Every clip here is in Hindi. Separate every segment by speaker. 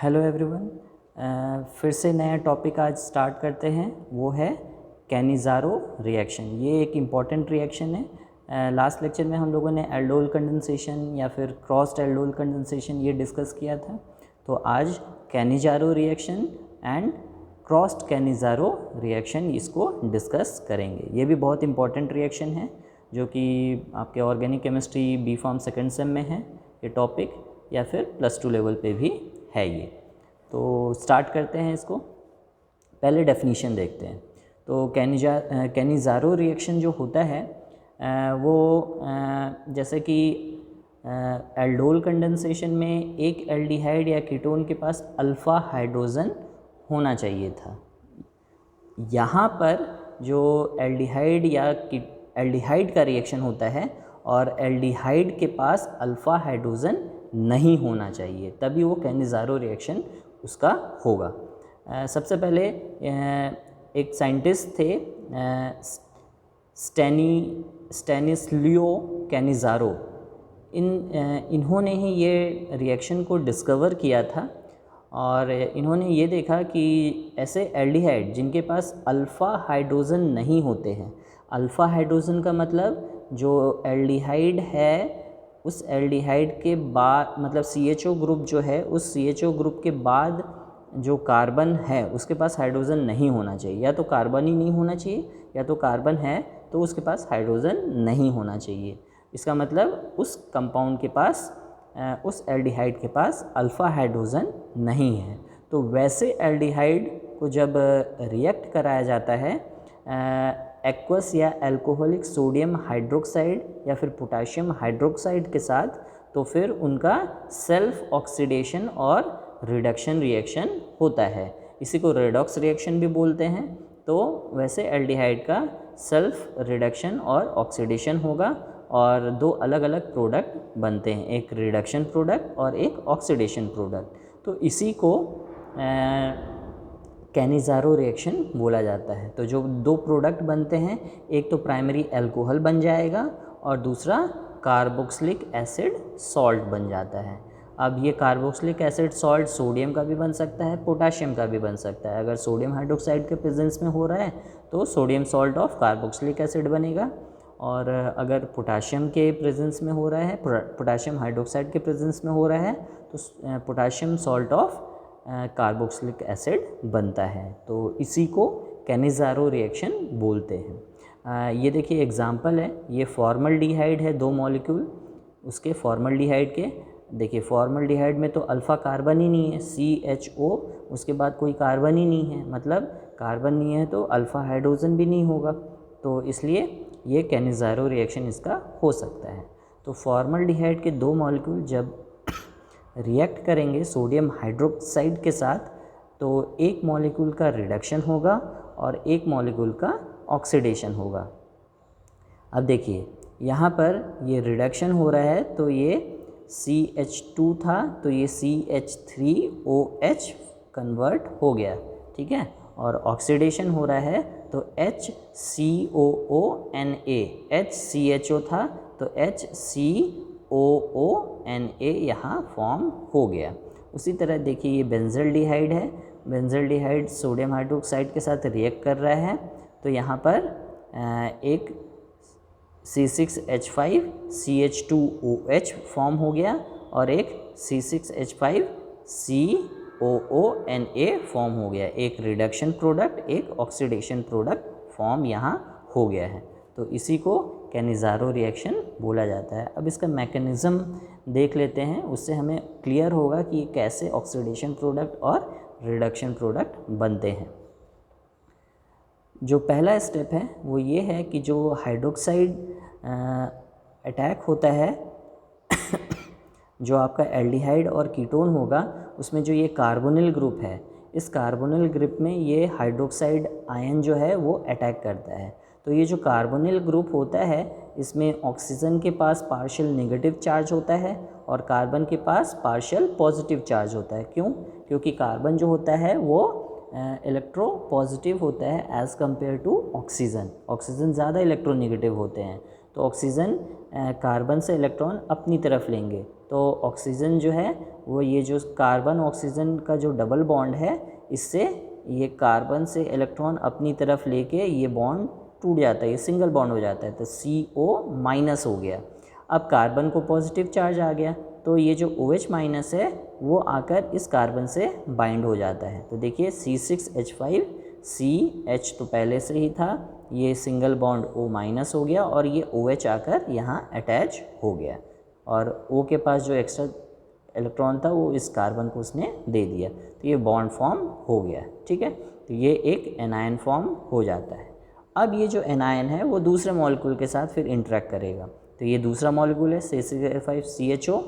Speaker 1: Hello everyone. फिर से नया टॉपिक आज स्टार्ट करते हैं, वो है कैनिज़ारो रिएक्शन। ये एक इम्पॉर्टेंट रिएक्शन है। लास्ट लेक्चर में हम लोगों ने एल्डोल कंडेंसेशन या फिर क्रॉस्ड एल्डोल कंडेंसेशन ये डिस्कस किया था। तो आज Cannizzaro reaction and crossed Cannizzaro reaction इसको डिस्कस करेंगे। ये भी बहुत इम्पॉर्टेंट रिएक्शन है जो कि आपके organic chemistry B pharm second sem में है ये टॉपिक, या फिर +2 लेवल पे भी है ये। तो स्टार्ट करते हैं इसको। पहले डेफिनीशन देखते हैं। तो कैनिज़ारो रिएक्शन जो होता है वो जैसे कि एल्डोल कंडेंसेशन में एक एल्डिहाइड या कीटोन के पास अल्फ़ा हाइड्रोजन होना चाहिए था। यहाँ पर जो एल्डिहाइड या एल्डिहाइड का रिएक्शन होता है और एल्डिहाइड के पास अल्फ़ा हाइड्रोजन नहीं होना चाहिए, तभी वो कैनिज़ारो रिएक्शन उसका होगा। सबसे पहले एक साइंटिस्ट थे स्टैनिस्लियो कैनिज़ारो। इन्होंने ही ये रिएक्शन को डिस्कवर किया था और इन्होंने ये देखा कि ऐसे एल्डिहाइड जिनके पास अल्फ़ा हाइड्रोजन नहीं होते हैं। अल्फ़ा हाइड्रोजन का मतलब जो एल्डिहाइड है उस एल्डिहाइड के बाद, मतलब CHO ग्रुप जो है, उस CHO ग्रुप के बाद जो कार्बन है उसके पास हाइड्रोजन नहीं होना चाहिए। या तो कार्बन ही नहीं होना चाहिए, या तो कार्बन है तो उसके पास हाइड्रोजन नहीं होना चाहिए। इसका मतलब उस कंपाउंड के पास, उस एल्डिहाइड के पास अल्फ़ा हाइड्रोजन नहीं है। तो वैसे एल्डिहाइड को जब रिएक्ट कराया जाता है एक्वस या अल्कोहलिक सोडियम हाइड्रोक्साइड या फिर पोटाशियम हाइड्रोक्साइड के साथ, तो फिर उनका सेल्फ ऑक्सीडेशन और रिडक्शन रिएक्शन होता है। इसी को रेडॉक्स रिएक्शन भी बोलते हैं। तो वैसे एल्डिहाइड का सेल्फ रिडक्शन और ऑक्सीडेशन होगा और दो अलग अलग प्रोडक्ट बनते हैं, एक रिडक्शन प्रोडक्ट और एक ऑक्सीडेशन प्रोडक्ट। तो इसी को कैनिज़ारो रिएक्शन बोला जाता है। तो जो दो प्रोडक्ट बनते हैं, एक तो प्राइमरी अल्कोहल बन जाएगा और दूसरा कार्बोक्सिलिक एसिड सॉल्ट बन जाता है। अब ये कार्बोक्सिलिक एसिड सॉल्ट सोडियम का भी बन सकता है, पोटाशियम का भी बन सकता है। अगर सोडियम हाइड्रोक्साइड के प्रेजेंस में हो रहा है तो sodium salt of carboxylic acid बनेगा, और अगर पोटाशियम के प्रेजेंस में हो रहा है, पोटाशियम हाइड्रोक्साइड के प्रेजेंस में हो रहा है, तो potassium salt of carboxylic acid बनता है। तो इसी को कैनिज़ारो रिएक्शन बोलते हैं। ये देखिए एग्जांपल है, ये फॉर्मल्डिहाइड है, दो मॉलिक्यूल उसके फॉर्मल्डिहाइड के। देखिए फॉर्मल्डिहाइड में तो अल्फ़ा कार्बन ही नहीं है, CHO, उसके बाद कोई कार्बन ही नहीं है, मतलब कार्बन नहीं है तो अल्फ़ा हाइड्रोजन भी नहीं होगा। तो इसलिए ये कैनिज़ारो रिएक्शन इसका हो सकता है। तो फॉर्मल्डिहाइड के दो मॉलिक्यूल जब रिएक्ट करेंगे सोडियम हाइड्रोक्साइड के साथ, तो एक मॉलिक्यूल का रिडक्शन होगा और एक मॉलिक्यूल का ऑक्सीडेशन होगा। अब देखिए यहाँ पर ये रिडक्शन हो रहा है तो ये CH2 था तो ये CH3OH कन्वर्ट हो गया, ठीक है। और ऑक्सीडेशन हो रहा है तो HCOONA, HCHO था तो HCOONA यहाँ फॉर्म हो गया। उसी तरह देखिए ये बेंजल्डिहाइड है, बेंजल्डिहाइड सोडियम हाइड्रोक्साइड के साथ रिएक्ट कर रहा है, तो यहाँ पर एक C6H5 CH2OH फॉर्म हो गया और एक C6H5 COONA फॉर्म हो गया। एक रिडक्शन प्रोडक्ट, एक ऑक्सीडेशन प्रोडक्ट फॉर्म यहाँ हो गया है। तो इसी को कैनिज़ारो रिएक्शन बोला जाता है। अब इसका मैकेनिज़्म देख लेते हैं, उससे हमें क्लियर होगा कि ये कैसे ऑक्सीडेशन प्रोडक्ट और रिडक्शन प्रोडक्ट बनते हैं। जो पहला स्टेप है वो ये है कि जो हाइड्रोक्साइड अटैक होता है जो आपका एल्डिहाइड और कीटोन होगा, उसमें जो ये कार्बोनिल ग्रुप है, इस कार्बोनिल ग्रुप में ये हाइड्रोक्साइड आयन जो है वो अटैक करता है। तो ये जो कार्बोनिल ग्रुप होता है इसमें ऑक्सीजन के पास पार्शियल नेगेटिव चार्ज होता है और कार्बन के पास पार्शियल पॉजिटिव चार्ज होता है। क्यों? क्योंकि कार्बन जो होता है वो इलेक्ट्रो पॉजिटिव होता है as compared to oxygen. Oxygen ज़्यादा इलेक्ट्रोनेगेटिव होते हैं। तो ऑक्सीजन कार्बन से इलेक्ट्रॉन अपनी तरफ लेंगे, तो ऑक्सीजन जो है वो ये जो कार्बन ऑक्सीजन का जो डबल बॉन्ड है, इससे ये कार्बन से इलेक्ट्रॉन अपनी तरफ लेके ये बॉन्ड टूट जाता है, ये सिंगल बॉन्ड हो जाता है, तो CO- हो गया। अब कार्बन को पॉजिटिव चार्ज आ गया, तो ये जो OH- है वो आकर इस कार्बन से बाइंड हो जाता है। तो देखिए C6H5 CH तो पहले से ही था, ये सिंगल बॉन्ड O- हो गया और ये OH आकर यहाँ अटैच हो गया, और O के पास जो एक्स्ट्रा इलेक्ट्रॉन था वो इस कार्बन को उसने दे दिया, तो ये बॉन्ड फॉर्म हो गया। ठीक है, तो ये एक एनायन फॉर्म हो जाता है। अब ये जो एनायन है वो दूसरे मॉलिक्यूल के साथ फिर इंटरेक्ट करेगा, तो ये दूसरा मॉलिक्यूल है C6H5CHO।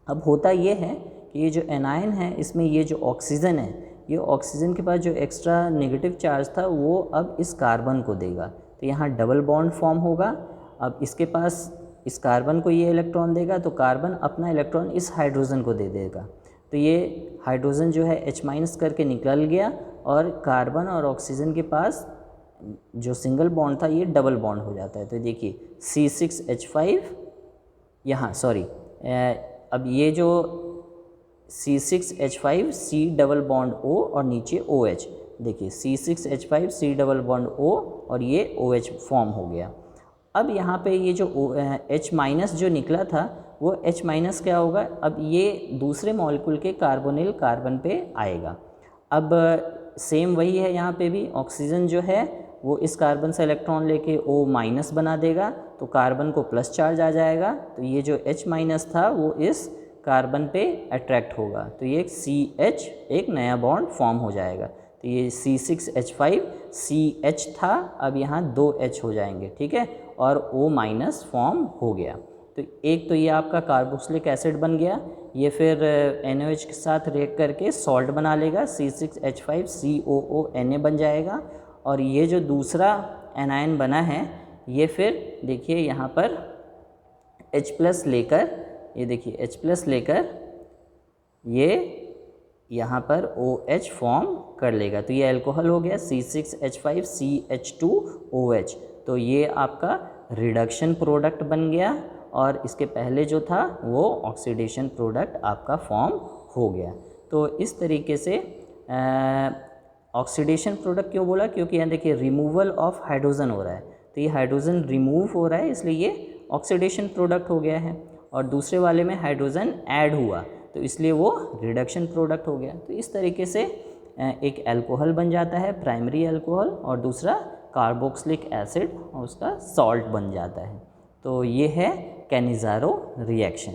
Speaker 1: अब होता ये है कि ये जो एनायन है इसमें ये जो ऑक्सीजन है, ये ऑक्सीजन के पास जो एक्स्ट्रा नेगेटिव चार्ज था वो अब इस कार्बन को देगा, तो यहाँ डबल बॉन्ड फॉर्म होगा। अब इसके पास इस कार्बन को ये इलेक्ट्रॉन देगा, तो कार्बन अपना इलेक्ट्रॉन इस हाइड्रोजन को दे देगा, तो ये हाइड्रोजन जो है H- करके निकल गया, और कार्बन और ऑक्सीजन के पास जो सिंगल बॉन्ड था ये डबल बॉन्ड हो जाता है। तो देखिए C6H5 यहाँ सॉरी अब ये जो C6H5 C double bond O और नीचे OH, देखिए C6H5 C double bond O और ये OH फॉर्म हो गया। अब यहाँ पे ये जो H- जो निकला था वो H- क्या होगा, अब ये दूसरे मॉलिक्यूल के कार्बोनिल कार्बन पे आएगा। अब सेम वही है, यहाँ पे भी ऑक्सीजन जो है वो इस कार्बन से इलेक्ट्रॉन लेके O- बना देगा, तो कार्बन को प्लस चार्ज आ जाएगा, तो ये जो H- था वो इस कार्बन पे अट्रैक्ट होगा, तो ये CH एक नया बॉन्ड फॉर्म हो जाएगा। तो ये C6H5 CH था, अब यहाँ 2H हो जाएंगे, ठीक है, और O- फॉर्म हो गया। तो एक तो ये आपका कार्बोक्सिलिक एसिड बन गया, ये फिर NaOH के साथ रिएक्ट करके सॉल्ट बना लेगा, C6H5 COO बन जाएगा। और ये जो दूसरा एनायन बना है ये फिर देखिए यहाँ पर H+ लेकर, ये देखिए H+ लेकर ये यहाँ पर OH फॉर्म कर लेगा, तो ये अल्कोहल हो गया C6H5 CH2OH। तो ये आपका रिडक्शन प्रोडक्ट बन गया, और इसके पहले जो था वो ऑक्सीडेशन प्रोडक्ट आपका फॉर्म हो गया। तो इस तरीके से ऑक्सीडेशन प्रोडक्ट क्यों बोला, क्योंकि यहाँ देखिए रिमूवल ऑफ हाइड्रोजन हो रहा है, तो ये हाइड्रोजन रिमूव हो रहा है इसलिए ये ऑक्सीडेशन प्रोडक्ट हो गया है, और दूसरे वाले में हाइड्रोजन ऐड हुआ तो इसलिए वो रिडक्शन प्रोडक्ट हो गया। तो इस तरीके से एक अल्कोहल बन जाता है, प्राइमरी अल्कोहल, और दूसरा कार्बोक्सिलिक एसिड और उसका सॉल्ट बन जाता है। तो ये है Cannizzaro reaction,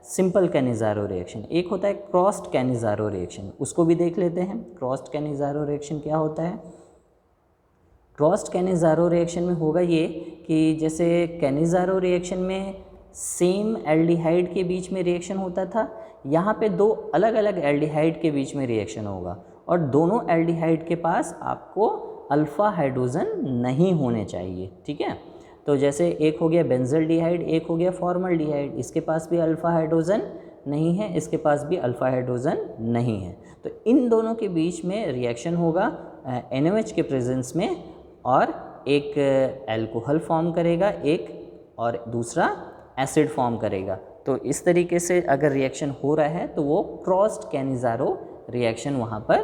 Speaker 1: simple Cannizzaro reaction. एक होता है क्रॉस्ड कैनिज़ारो रिएक्शन, उसको भी देख लेते हैं। क्रॉस्ड कैनिज़ारो रिएक्शन क्या होता है? क्रॉस्ड कैनिज़ारो रिएक्शन में होगा ये कि जैसे कैनिज़ारो रिएक्शन में सेम एल्डिहाइड के बीच में रिएक्शन होता था, यहाँ पे दो अलग अलग एल्डिहाइड के बीच में रिएक्शन होगा, और दोनों एल्डिहाइड के पास आपको अल्फ़ा हाइड्रोजन नहीं होने चाहिए, ठीक है। तो जैसे एक हो गया बेंजल्डिहाइड, एक हो गया फॉर्मल्डिहाइड, इसके पास भी अल्फ़ा हाइड्रोजन नहीं है, इसके पास भी अल्फ़ा हाइड्रोजन नहीं है, तो इन दोनों के बीच में रिएक्शन होगा NaOH के प्रेजेंस में, और एक अल्कोहल फॉर्म करेगा एक, और दूसरा एसिड फॉर्म करेगा। तो इस तरीके से अगर रिएक्शन हो रहा है तो वो क्रॉस्ड कैनिज़ारो रिएक्शन वहाँ पर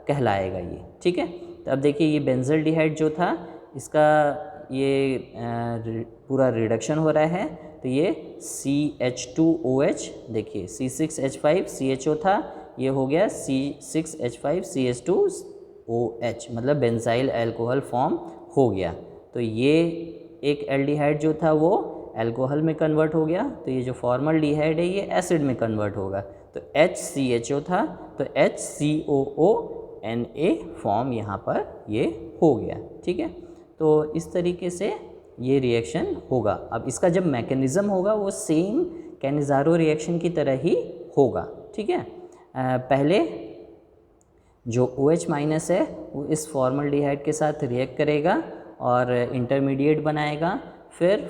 Speaker 1: कहलाएगा ये, ठीक है। तो अब देखिए ये बेंजल्डिहाइड जो था इसका ये पूरा रिडक्शन हो रहा है, तो ये CH2OH, देखिए C6H5 CHO था, ये हो गया C6H5 CH2OH, मतलब बेंजाइल अल्कोहल फॉर्म हो गया। तो ये एक एल्डिहाइड जो था वो अल्कोहल में कन्वर्ट हो गया, तो ये जो फॉर्मल्डिहाइड है ये एसिड में कन्वर्ट होगा, तो HCHO था तो HCOONA फॉर्म यहाँ पर ये हो गया, ठीक है। तो इस तरीके से ये रिएक्शन होगा। अब इसका जब मैकेनिज़्म होगा वो सेम कैनिज़ारो रिएक्शन की तरह ही होगा, ठीक है। पहले जो OH- है वो इस फॉर्मल्डिहाइड के साथ रिएक्ट करेगा और इंटरमीडिएट बनाएगा, फिर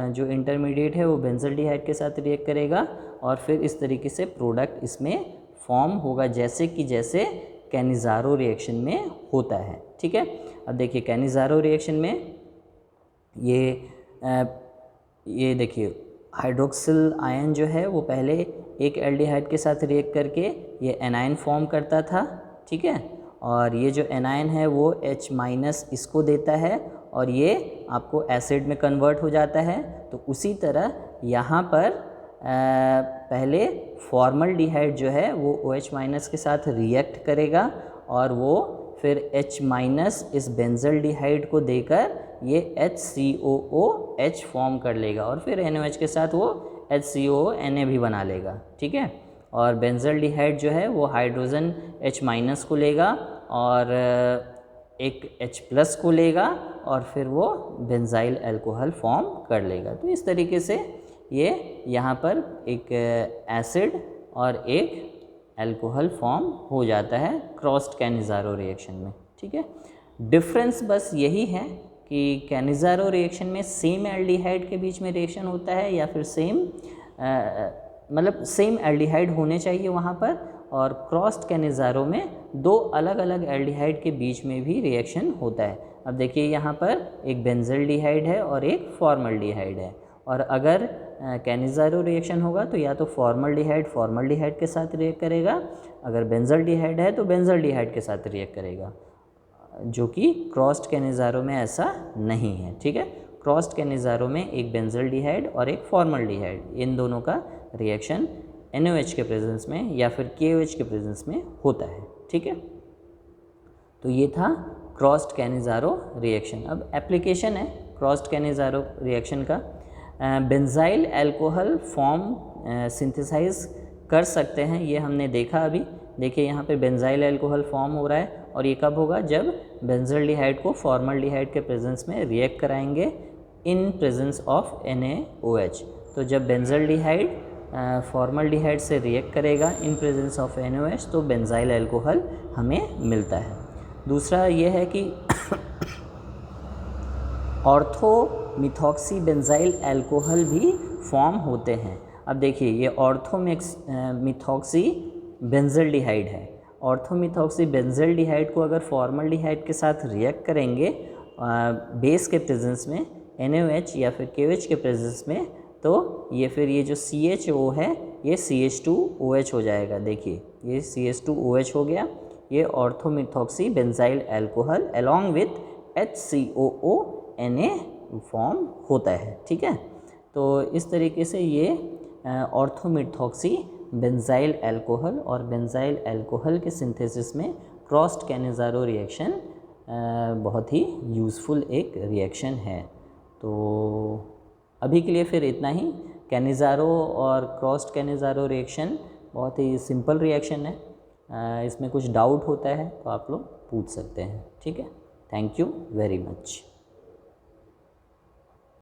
Speaker 1: जो इंटरमीडिएट है वो बेंजल्डिहाइड के साथ रिएक्ट करेगा, और फिर इस तरीके से प्रोडक्ट इसमें फॉर्म होगा जैसे कैनिज़ारो रिएक्शन में होता है, ठीक है। अब देखिए कैनिज़ारो रिएक्शन में ये ये देखिए हाइड्रोक्सिल आयन जो है वो पहले एक एल्डिहाइड के साथ रिएक्ट करके ये एनायन फॉर्म करता था, ठीक है, और ये जो एनायन है वो H- इसको देता है और ये आपको एसिड में कन्वर्ट हो जाता है। तो उसी तरह यहाँ पर पहले फॉर्मल्डिहाइड जो है वो OH- के साथ रिएक्ट करेगा और वो फिर H- इस बेंजल्डिहाइड को देकर ये HCOOH फॉर्म कर लेगा और फिर NOH के साथ वो HCOONA भी बना लेगा, ठीक है। और बेंजल्डिहाइड जो है वो हाइड्रोजन H- को लेगा और एक H+ को लेगा और फिर वो बेंजाइल अल्कोहल फॉर्म कर लेगा। तो इस तरीके से ये यहाँ पर एक एसिड और एक अल्कोहल फॉर्म हो जाता है क्रॉस्ड कैनिज़ारो रिएक्शन में, ठीक है। डिफरेंस बस यही है कि कैनिज़ारो रिएक्शन में सेम एल्डिहाइड के बीच में रिएक्शन होता है या फिर मतलब सेम एल्डिहाइड होने चाहिए वहाँ पर, और क्रॉस्ड कैनिज़ारो में दो अलग अलग एल्डिहाइड के बीच में भी रिएक्शन होता है। अब देखिए यहाँ पर एक बेंजल्डिहाइड है और एक फॉर्मल्डिहाइड है, और अगर कैनिज़ारो रिएक्शन होगा तो या तो फॉर्मल्डिहाइड के साथ रिएक्ट करेगा, अगर बेंजल्डिहाइड है तो बेंजल्डिहाइड के साथ रिएक्ट करेगा, जो कि क्रॉस्ड कैनिज़ारो में ऐसा नहीं है, ठीक है। क्रॉस्ड कैनिज़ारो में एक बेंजल्डिहाइड और एक फॉर्मल्डिहाइड, इन दोनों का रिएक्शन NOH के प्रेजेंस में या फिर KOH के प्रेजेंस में होता है, ठीक है। तो ये था क्रॉस्ड कैनिज़ारो रिएक्शन। अब एप्लीकेशन है क्रॉस्ड कैनिज़ारो रिएक्शन का। बेंजाइल अल्कोहल फॉर्म सिंथेसाइज कर सकते हैं, ये हमने देखा अभी। देखिए यहाँ पे बेंजाइल अल्कोहल फॉर्म हो रहा है और ये कब होगा, जब बेंजल्डिहाइड को फॉर्मल्डिहाइड के प्रेजेंस में रिएक्ट कराएंगे इन प्रेजेंस ऑफ NaOH। तो जब बेंजल्डिहाइड फॉर्मल्डिहाइड से रिएक्ट करेगा इन प्रेजेंस ऑफ NaOH तो बेंजाइल अल्कोहल हमें मिलता है। दूसरा ये है कि ऑर्थोमिथॉक्सी बेंजाइल अल्कोहल भी फॉर्म होते हैं। अब देखिए ये ऑर्थोमिथॉक्सी बेंजल्डिहाइड है। ऑर्थोमिथॉक्सी बेंजल्डिहाइड को अगर फॉर्मल्डिहाइड के साथ रिएक्ट करेंगे बेस के प्रेजेंस में NaOH या फिर KOH के प्रेजेंस में, तो ये फिर ये जो CHO है ये CH2OH हो जाएगा। देखिए ये CH2OH हो गया, ये orthomethoxy benzyl alcohol along with HCOONA form होता है, ठीक है। तो इस तरीके से ये ऑर्थोमिथॉक्सी बेंजाइल अल्कोहल और बेंजाइल अल्कोहल के सिंथेसिस में क्रॉस्ड कैनिज़ारो रिएक्शन बहुत ही यूज़फुल एक रिएक्शन है। तो अभी के लिए फिर इतना ही। कैनिज़ारो और क्रॉस्ड कैनिज़ारो रिएक्शन बहुत ही सिंपल रिएक्शन है, इसमें कुछ डाउट होता है तो आप लोग पूछ सकते हैं, ठीक है। Thank you very much.